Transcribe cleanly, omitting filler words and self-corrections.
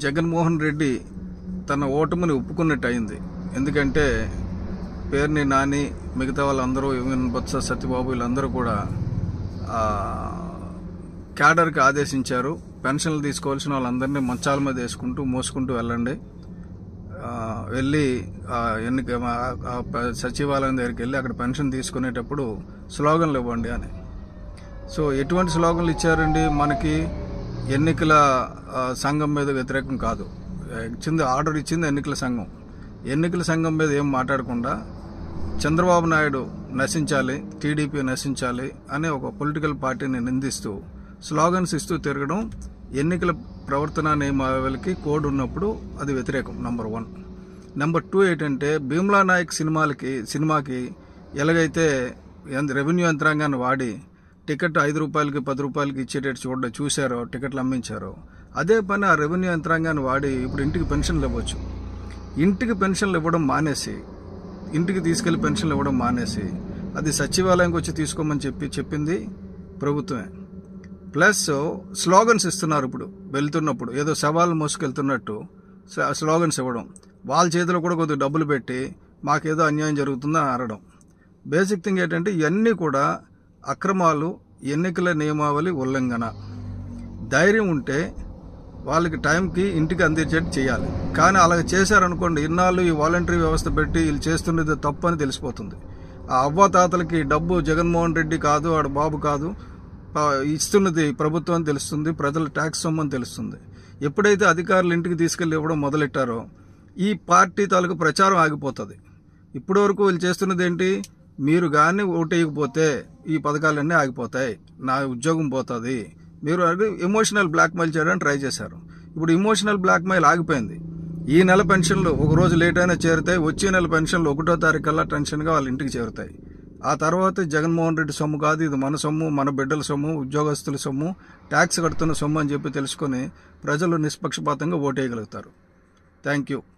జగన్మోహన్ రెడ్డి తన ఓటమిని ఒప్పుకున్నట్టు అయింది. ఎందుకంటే పేర్ని నాని, మిగతా వాళ్ళందరూ, బొత్స సత్యబాబు వీళ్ళందరూ కూడా క్యాడర్కి ఆదేశించారు. పెన్షన్లు తీసుకోవాల్సిన వాళ్ళందరినీ మంచాల మీద వేసుకుంటూ మోసుకుంటూ వెళ్ళండి, వెళ్ళి సచివాలయం దగ్గరికి వెళ్ళి అక్కడ పెన్షన్ తీసుకునేటప్పుడు స్లోగన్లు ఇవ్వండి అని. సో ఎటువంటి స్లోగన్లు ఇచ్చారండి? మనకి ఎన్నికల సంఘం మీద వ్యతిరేకం కాదు, ఆర్డర్ ఇచ్చింది ఎన్నికల సంఘం. ఎన్నికల సంఘం మీద ఏం మాట్లాడకుండా చంద్రబాబు నాయుడు నశించాలి, టీడీపీ నశించాలి అనే ఒక పొలిటికల్ పార్టీని నిందిస్తూ స్లోగన్స్ ఇస్తూ తిరగడం ఎన్నికల ప్రవర్తన నియమావళికి కోడ్ ఉన్నప్పుడు అది వ్యతిరేకం. నంబర్ 1. నెంబర్ 2 ఏంటంటే భీమ్లా నాయక్ సినిమాకి ఎలాగైతే రెవెన్యూ యంత్రాంగాన్ని వాడి టికెట్ 5 రూపాయలకి 10 రూపాయలకి ఇచ్చేటట్టు చూశారో, టికెట్లు అమ్మించారో, అదే పని ఆ రెవెన్యూ యంత్రాంగాన్ని వాడి ఇప్పుడు ఇంటికి పెన్షన్లు ఇవ్వచ్చు. ఇంటికి పెన్షన్లు ఇవ్వడం మానేసి, ఇంటికి తీసుకెళ్లి పెన్షన్లు ఇవ్వడం మానేసి అది సచివాలయంకి వచ్చి తీసుకోమని చెప్పింది ప్రభుత్వమే. ప్లస్ స్లోగన్స్ ఇస్తున్నారు. ఇప్పుడు వెళ్తున్నప్పుడు ఏదో సవాళ్ళు మోసుకెళ్తున్నట్టు స్లోగన్స్ ఇవ్వడం, వాళ్ళ చేతిలో కూడా కొద్దిగా డబ్బులు పెట్టి మాకేదో అన్యాయం జరుగుతుందని అనడం. బేసిక్ థింగ్ ఏంటంటే ఇవన్నీ కూడా అక్రమాలు, ఎన్నికల నియమావళి ఉల్లంఘన. ధైర్యం ఉంటే వాళ్ళకి టైంకి ఇంటికి అందించేట్టు చేయాలి. కానీ అలాగ చేశారనుకోండి, ఇన్నాళ్ళు ఈ వాలంటరీ వ్యవస్థ పెట్టి వీళ్ళు చేస్తున్నది తప్పు అని తెలిసిపోతుంది. ఆ అవ్వాతాతలకి డబ్బు జగన్మోహన్ రెడ్డి కాదు, ఆడ బాబు కాదు, ఇస్తున్నది ప్రభుత్వం అని తెలుస్తుంది, ప్రజల ట్యాక్స్ సొమ్ము అని తెలుస్తుంది. ఎప్పుడైతే అధికారులు ఇంటికి తీసుకెళ్లి ఇవ్వడం మొదలెట్టారో ఈ పార్టీ తాలూకు ప్రచారం ఆగిపోతుంది. ఇప్పటి వరకు వీళ్ళు చేస్తున్నది ఏంటి? మీరు కానీ ఓటేయకపోతే ఈ పథకాలన్నీ ఆగిపోతాయి, నా ఉద్యోగం పోతుంది, మీరు ఎమోషనల్ బ్లాక్మెయిల్ చేయడానికి ట్రై చేశారు. ఇప్పుడు ఎమోషనల్ బ్లాక్మెయిల్ ఆగిపోయింది. ఈ నెల పెన్షన్లు ఒక రోజు లేట్ అయినా చేరుతాయి, వచ్చే నెల పెన్షన్లు 1వ తారీఖు కల్లా టెన్షన్గా వాళ్ళ ఇంటికి చేరుతాయి. ఆ తర్వాత జగన్మోహన్ రెడ్డి సొమ్ము కాదు, ఇది మన సొమ్ము, మన బిడ్డల సొమ్ము, ఉద్యోగస్తుల సొమ్ము, ట్యాక్స్ కడుతున్న సొమ్ము అని చెప్పి తెలుసుకొని ప్రజలు నిష్పక్షపాతంగా ఓటేయగలుగుతారు. Thank you.